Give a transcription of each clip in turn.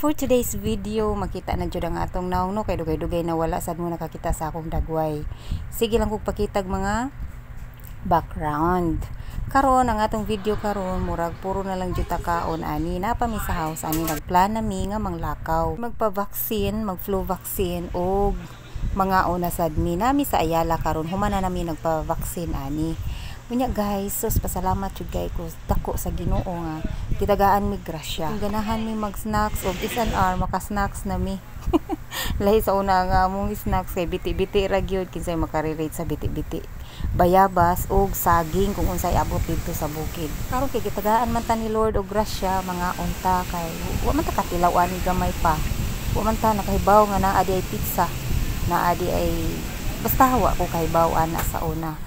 For today's video, makita na jud ang atong naong no, kay dugay-dugay na wala sad mo nakakita sa akong dagway. Sige lang kog pakitag mga background. Karon ang atong video karon murag puro na lang jud kaon ani na pa mi sa house ani nagplan na mi nga manglakaw. Magpa-vaccine, mag-flu vaccine og mga una sad mi nami sa Ayala karon humana nami nagpa-vaccine ani. Unya guys, sus pasalamat jud kay ko dako sa Ginoo nga gitagaan mi grasya. Ganahan mi mag-snacks og isan hour maka-snacks na mi. Lahi sa una nga among snacks kay biti-biti ra gyud kinsay makarelate sa biti-biti. Bayabas og saging kung unsay abot dito sa bukid. Karon kay gitagaan man ta ni Lord og grasya mga unta kay wa man ta katilawan gamay pa. Wa man ta nakahibaw nga naa di ay pizza, naa di ay basta wa ko kahibaw ana sa una.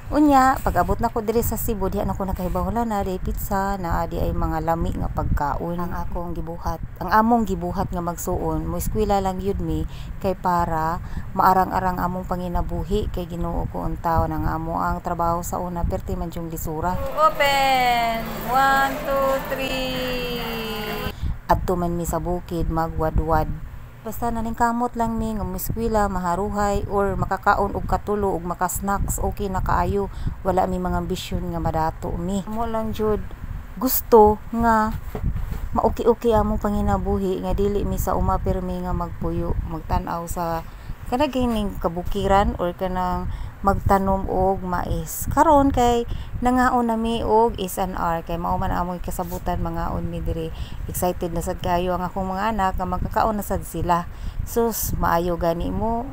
Unya, pag-abot na ko diri sa Cebu, diha na ko nakahibaw na di pizza, na di ay mga lami nga pagkaon ang akong gibuhat. Ang among gibuhat nga magsuon, mo eskwela lang yun mi, kay para maarang-arang among panginabuhi, kay Ginoo ko untaw ng amo ang trabaho sa una, perti man yung lisura. Open! 1, 2, 3! Adto man mi sa bukid, magwadwad. Basta naning kamot lang mi nga miskwila, maharuhay or makakaon og katulo og maka-snacks, okay na kaayo. Wala mi mga ambisyon nga madato mi. Mo lang jud gusto nga mauki-uki among panginabuhi nga dili mi sa uma pirmi nga magpuyo, magtan-aw sa kanang gining kabukiran or kanang magtanom og mais. Karon kay nangaon na mi og SNR kay mao man among kasabutan mangaon mi diri. Excited na sad kayo ang akong mga anak nga magkakaon na sad sila. Sus, maayo gani mo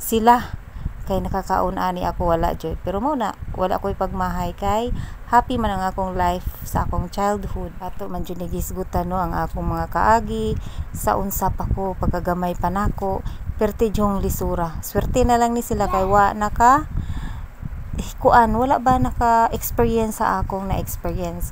sila kay nakakaon ani ako wala joy. Pero mao na wala ko'y pagmahay kay happy man ang akong life sa akong childhood. Ato man jud nagisgutan no ang akong mga kaagi sa unsa pa ko pagkagamay pa nako. Perti jong lisura. Swerte na lang ni sila kay wa naka kuan wala ba naka experience sa akong na experience.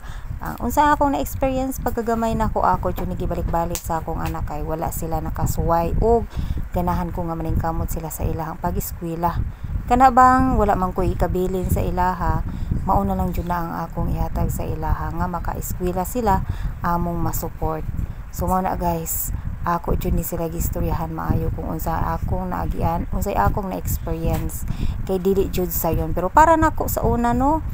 Unsa akong na experience pagkagamay nako ako jud nagibalik-balik sa akong anak kay wala sila nakasuway og ganahan ko nga maningkamot sila sa ilahang pag-eskwela. Kana bang wala man ko ikabilin sa ilaha, mauna lang jud na ang akong ihatag sa ilaha nga maka-eskwela sila among ma-support. So mao na guys, ako jud ni sila gistoryahan maayo kung unsa akong naagian, unsay akong na experience kay dili jud sayon. Pero para nako sa una no,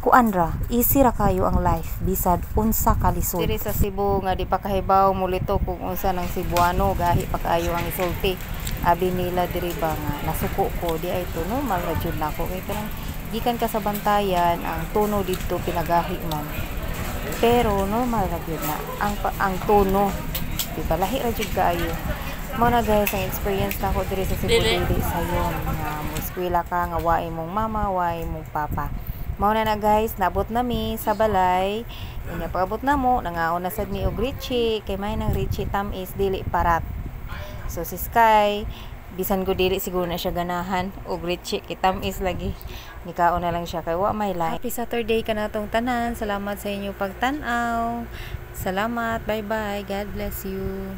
kuan ra, easy ra kayo ang life bisad unsa ka lisod. Diri sa Cebu nga di pa kahibaw mulito kung unsa ng Cebuano gahi pa kayo ang isulti. Abi nila diri ba nga nasuko ko di ay to normal ra jud nako kay kanang gikan ka sa Bantayan ang tono didto pinagahi man. Pero normal ra jud na ang tono di ba lahi ra jud kaayo. Mao na guys ang experience nako diri sa Cebu dili sayon nga mo eskwela ka nga waay mong mama waay mong papa. Mao na guys, nabot na mi sa balay. Inya pagabot na mo nangaon na sad mi og Richie kay may nang Richie tamis dili parat. So si Sky bisan ko dili siguro na siya ganahan og Richie kay tamis lagi. Nikaon na lang siya kay wa may lain. Happy Saturday kanatong tanan. Salamat sa inyo pagtan-aw. Salamat. Bye-bye. God bless you.